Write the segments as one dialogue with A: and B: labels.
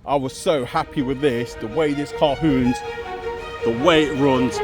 A: I was so happy with this, the way this car hoons, the way it runs.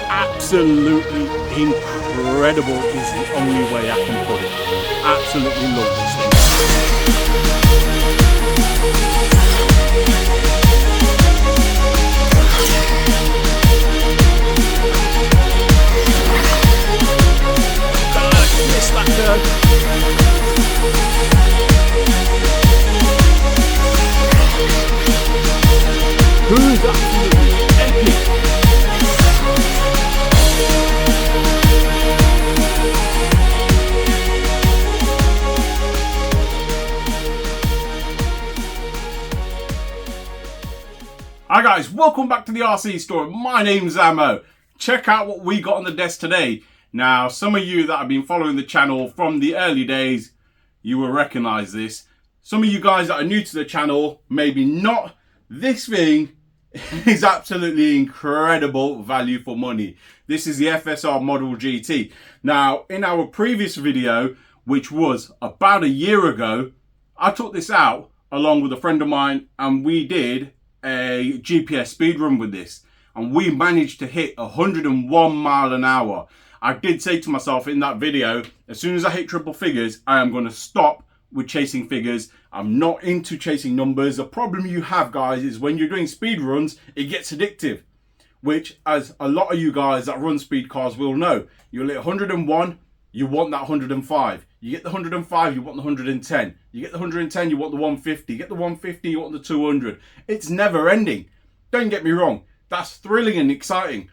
A: Absolutely incredible is the only way I can put it. Absolutely love this thing. Missed that turn. Who's absolutely epic? Hi guys, welcome back to the RC store. My name's Arrma. Check out what we got on the desk today. Now, some of you that have been following the channel from the early days, you will recognize this. Some of you guys that are new to the channel, maybe not. This thing is absolutely incredible value for money. This is the FSR Model GT. Now, in our previous video, which was about a year ago, I took this out along with a friend of mine and we did a GPS speed run with this. And we managed to hit 101 mile an hour. I did say to myself in that video, as soon as I hit triple figures, I am going to stop with chasing figures. I'm not into chasing numbers. The problem you have, guys, is when you're doing speed runs, it gets addictive, which, as a lot of you guys that run speed cars will know, you'll hit 101, you want that 105. You get the 105, you want the 110. You get the 110, you want the 150. You get the 150, you want the 200. It's never ending. Don't get me wrong. That's thrilling and exciting.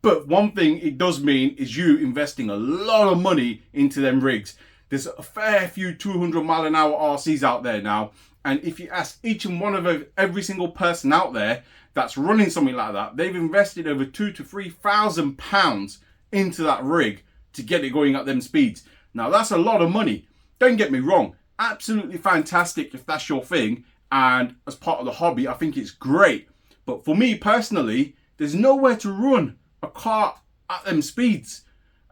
A: But one thing it does mean is you investing a lot of money into them rigs. There's a fair few 200 mile an hour RCs out there now. And if you ask each and one of every single person out there that's running something like that, they've invested over £2,000 to £3,000 into that rig to get it going at them speeds. Now that's a lot of money. Don't get me wrong. Absolutely fantastic if that's your thing. And as part of the hobby, I think it's great. But for me personally, there's nowhere to run a car at them speeds,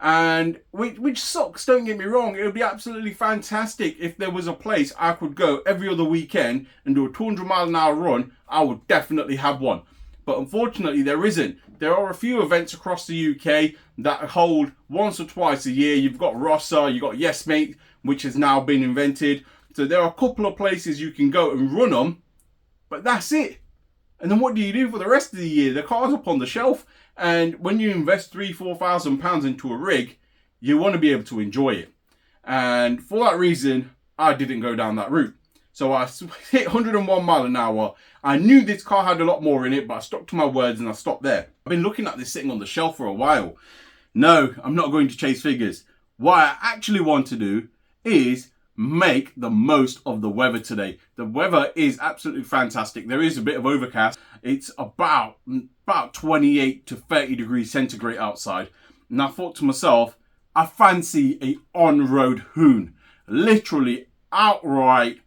A: and which sucks. Don't get me wrong, it would be absolutely fantastic if there was a place I could go every other weekend and do a 200 mile an hour run. I would definitely have one, but unfortunately there isn't. There are a few events across the UK that hold once or twice a year. You've got Rossa, you've got Yes Mate, which has now been invented, so there are a couple of places you can go and run them, but that's it. And then what do you do for the rest of the year? The car's up on the shelf. And when you invest £3,000–4,000 into a rig, you want to be able to enjoy it. And for that reason, I didn't go down that route. So I hit 101 mile an hour. I knew this car had a lot more in it, but I stuck to my words and I stopped there. I've been looking at this sitting on the shelf for a while. No, I'm not going to chase figures. What I actually want to do is make the most of the weather today. The weather is absolutely fantastic. There is a bit of overcast. It's about 28 to 30 degrees centigrade outside. And I thought to myself, I fancy a on-road hoon. Literally outright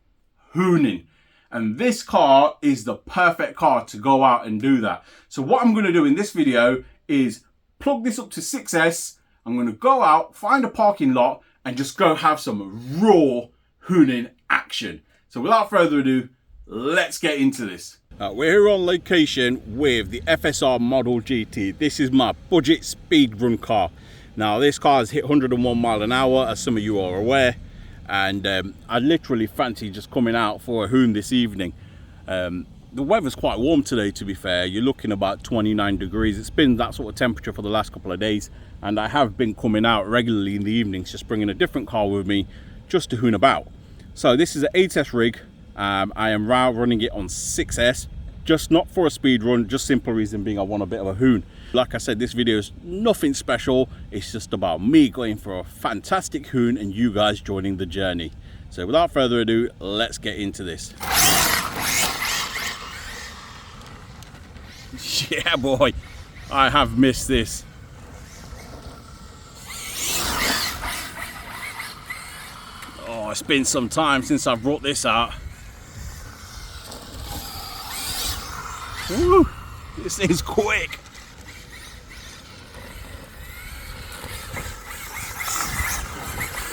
A: hooning. And this car is the perfect car to go out and do that. So what I'm going to do in this video is plug this up to 6S. I'm going to go out, find a parking lot, and just go have some raw hooning action. So without further ado, let's get into this. We're here on location with the FSR Model GT. This is my budget speed run car. Now this car has hit 101 mile an hour, as some of you are aware, and I literally fancy just coming out for a hoon this evening. The weather's quite warm today, to be fair. You're looking about 29 degrees. It's been that sort of temperature for the last couple of days, and I have been coming out regularly in the evenings, just bringing a different car with me just to hoon about. So this is an 8S rig. I am now running it on 6S, just not for a speed run, just simple reason being I want a bit of a hoon. Like I said, this video is nothing special. It's just about me going for a fantastic hoon and you guys joining the journey. So without further ado, let's get into this. Yeah, boy, I have missed this. Oh, it's been some time since I've brought this out. Woo, this thing's quick.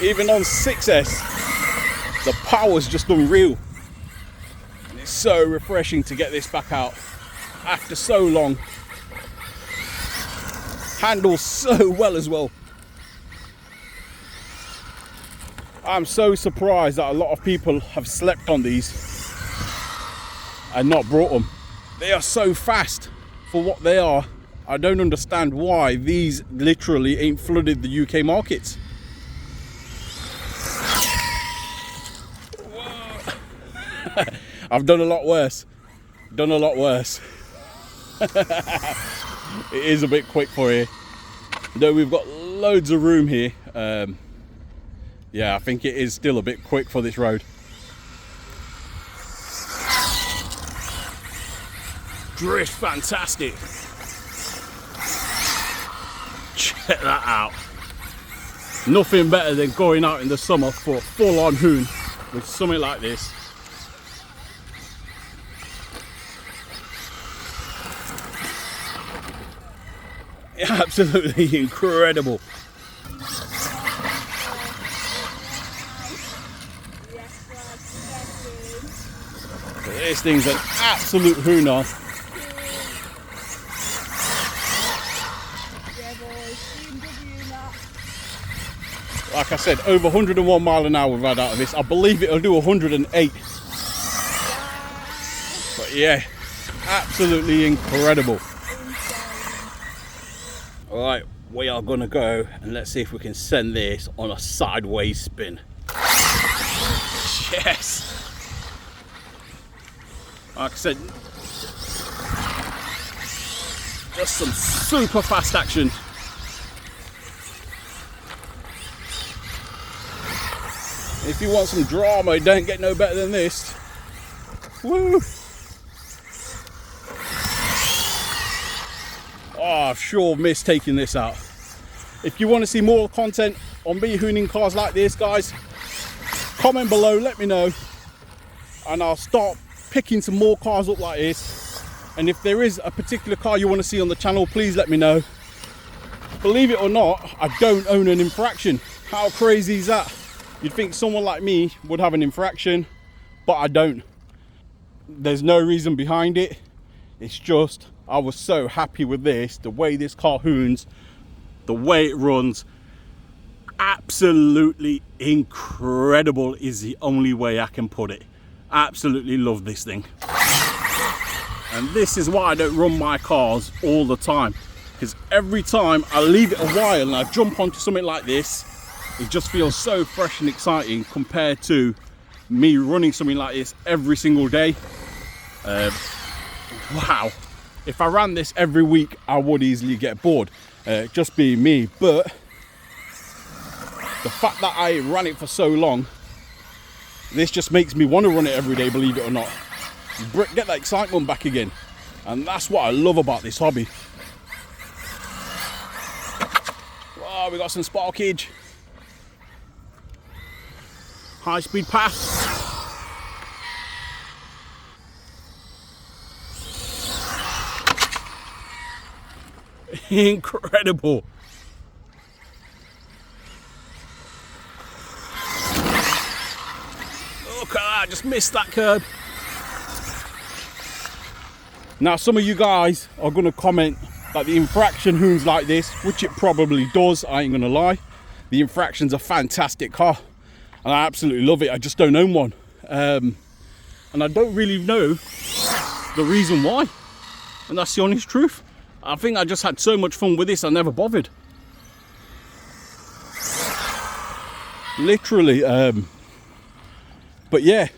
A: Even on 6S, the power's just unreal. And it's so refreshing to get this back out after so long. Handles so well as well. I'm so surprised that a lot of people have slept on these and not brought them. They are so fast for what they are. I don't understand why these literally ain't flooded the UK markets. I've done a lot worse. Done a lot worse. It is a bit quick for here. Though we've got loads of room here. Yeah, I think it is still a bit quick for this road. Drift fantastic. Check that out. Nothing better than going out in the summer for a full-on hoon with something like this. Absolutely incredible. This thing's an absolute hooner. Like I said, over 101 mile an hour we've had out of this. I believe it'll do 108. But yeah, absolutely incredible. All right, we are gonna go and let's see if we can send this on a sideways spin. Yes. Like I said, just some super fast action. If you want some drama, you don't get no better than this. Woo! Oh, I've sure missed taking this out. If you want to see more content on me hooning cars like this, guys, comment below, let me know. And I'll start picking some more cars up like this. And if there is a particular car you want to see on the channel, please let me know. Believe it or not, I don't own an Infraction. How crazy is that? You'd think someone like me would have an Infraction, but I don't. There's no reason behind it. It's just, I was so happy with this, the way this car hoons, the way it runs. Absolutely incredible is the only way I can put it. Absolutely love this thing. And this is why I don't run my cars all the time, because every time I leave it a while and I jump onto something like this, it just feels so fresh and exciting compared to me running something like this every single day. Wow, if I ran this every week I would easily get bored, just being me. But the fact that I ran it for so long, this just makes me want to run it every day, believe it or not. Get that excitement back again. And that's what I love about this hobby. Wow, we got some sparkage. High speed pass. Incredible. Look at that, just missed that curb. Now some of you guys are going to comment that the Infraction hoons like this, which it probably does, I ain't going to lie. The Infraction's a fantastic car and I absolutely love it. I just don't own one. And I don't really know the reason why. And that's the honest truth. I think I just had so much fun with this, I never bothered. Literally. But yeah,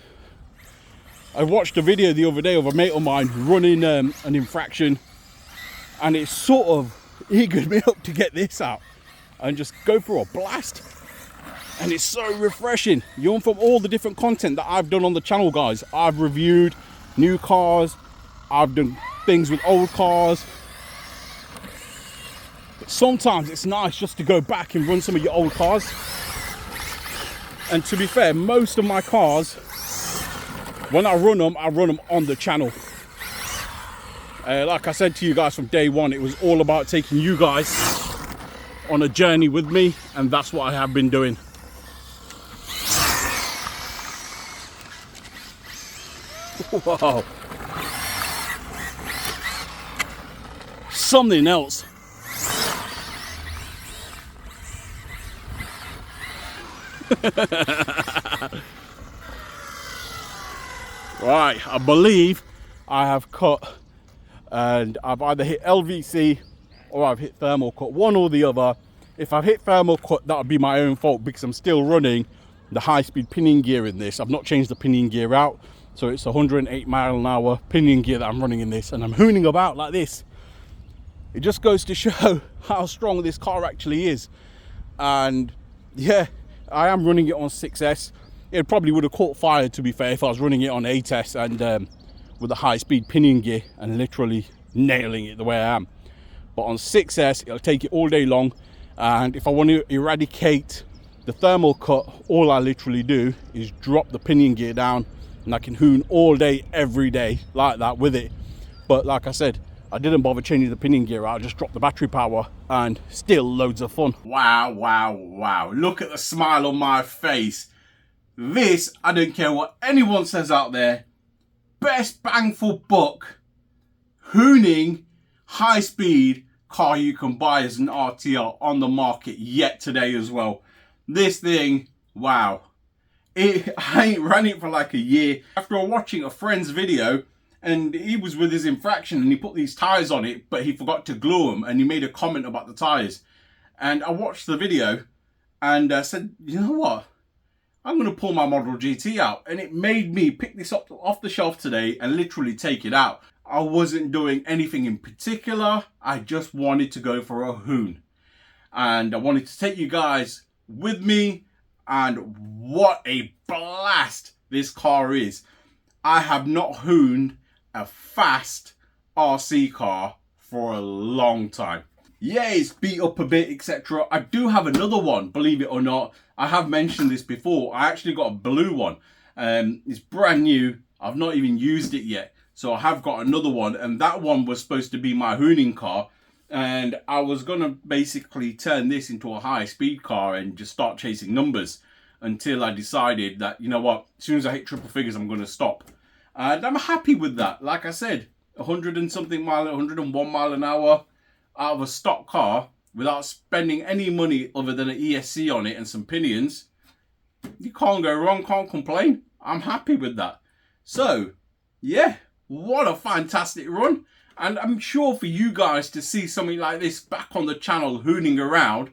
A: I watched a video the other day of a mate of mine running an Infraction, and it sort of eagered me up to get this out and just go for a blast. And it's so refreshing. You know, from all the different content that I've done on the channel, guys, I've reviewed new cars, I've done things with old cars. But sometimes it's nice just to go back and run some of your old cars. And to be fair, most of my cars, when I run them on the channel. Like I said to you guys from day one, it was all about taking you guys on a journey with me, and that's what I have been doing. Whoa. Something else. Right, I believe I have cut, and I've either hit LVC or I've hit thermal cut, one or the other. If I've hit thermal cut, that would be my own fault because I'm still running the high-speed pinion gear in this. I've not changed the pinion gear out, so it's 108-mile-an-hour pinion gear that I'm running in this, and I'm hooning about like this. It just goes to show how strong this car actually is. And yeah, I am running it on 6S. It probably would have caught fire, to be fair, if I was running it on 8S and with a high-speed pinion gear and literally nailing it the way I am. But on 6S, it'll take it all day long. And if I want to eradicate the thermal cut, all I literally do is drop the pinion gear down, and I can hoon all day, every day, like that with it. But like I said, I didn't bother changing the pinion gear out. I just dropped the battery power, and still loads of fun. Wow, wow, wow. Look at the smile on my face. This, I don't care what anyone says out there, best bang for buck, hooning, high speed car you can buy as an RTL on the market yet today as well. This thing, wow. I ain't ran it for like a year. After watching a friend's video, and he was with his Infraction and he put these tyres on it, but he forgot to glue them, and he made a comment about the tyres. And I watched the video and said, you know what? I'm going to pull my Model GT out. And it made me pick this up off the shelf today and literally take it out. I wasn't doing anything in particular. I just wanted to go for a hoon. And I wanted to take you guys with me, and what a blast this car is. I have not hooned a fast RC car for a long time. Yeah, it's beat up a bit, etc. I do have another one, believe it or not. I have mentioned this before. I actually got a blue one. It's brand new. I've not even used it yet. So I have got another one, and that one was supposed to be my hooning car. And I was going to basically turn this into a high-speed car and just start chasing numbers until I decided that, you know what, as soon as I hit triple figures, I'm going to stop. And I'm happy with that. Like I said, 100 and something mile, 101 mile an hour out of a stock car without spending any money other than an ESC on it and some pinions. You can't go wrong, can't complain. I'm happy with that. So, yeah, what a fantastic run. And I'm sure for you guys to see something like this back on the channel hooning around,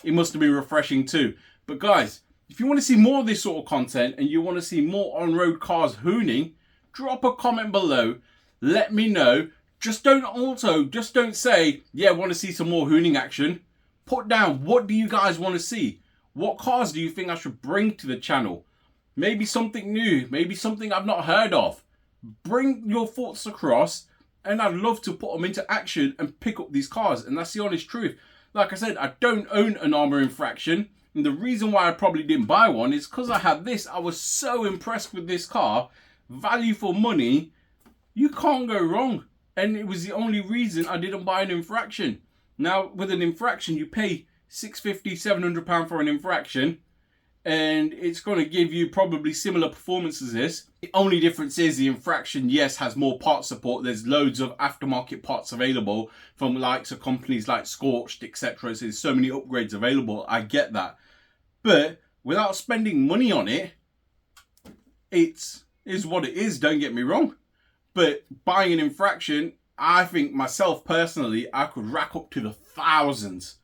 A: it must have been refreshing too. But guys, if you want to see more of this sort of content and you want to see more on-road cars hooning, drop a comment below. Let me know. Just don't say, yeah, I want to see some more hooning action. Put down, what do you guys want to see? What cars do you think I should bring to the channel? Maybe something new, maybe something I've not heard of. Bring your thoughts across, and I'd love to put them into action and pick up these cars. And that's the honest truth. Like I said, I don't own an Arrma Infraction. And the reason why I probably didn't buy one is because I had this. I was so impressed with this car. Value for money, you can't go wrong. And it was the only reason I didn't buy an Infraction. Now, with an Infraction, you pay £650, £700 for an Infraction. And it's going to give you probably similar performance as this. The only difference is the Infraction, yes, has more part support. There's loads of aftermarket parts available from the likes of companies like Scorched, etc. So there's so many upgrades available. I get that. But without spending money on it, it is what it is, don't get me wrong. But buying an Infraction, I think myself personally, I could rack up to the thousands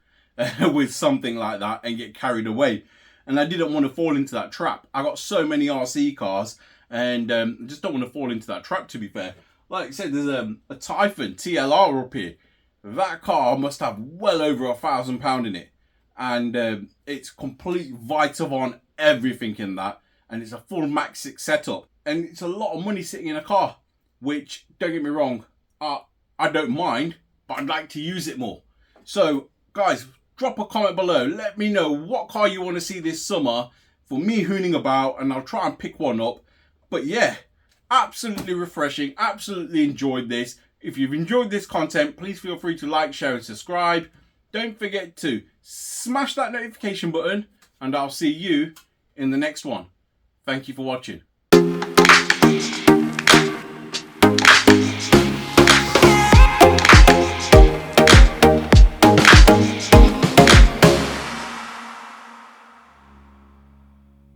A: with something like that and get carried away. And I didn't want to fall into that trap. I got so many RC cars, and I just don't want to fall into that trap, to be fair. Like I said, there's a Typhon TLR up here. That car must have well over £1,000 in it. And it's complete Vitavon, everything in that. And it's a full Max 6 setup. And it's a lot of money sitting in a car, which, don't get me wrong, I don't mind, but I'd like to use it more. So, guys, drop a comment below. Let me know what car you want to see this summer for me hooning about, and I'll try and pick one up. But yeah, absolutely refreshing. Absolutely enjoyed this. If you've enjoyed this content, please feel free to like, share, and subscribe. Don't forget to smash that notification button, and I'll see you in the next one. Thank you for watching.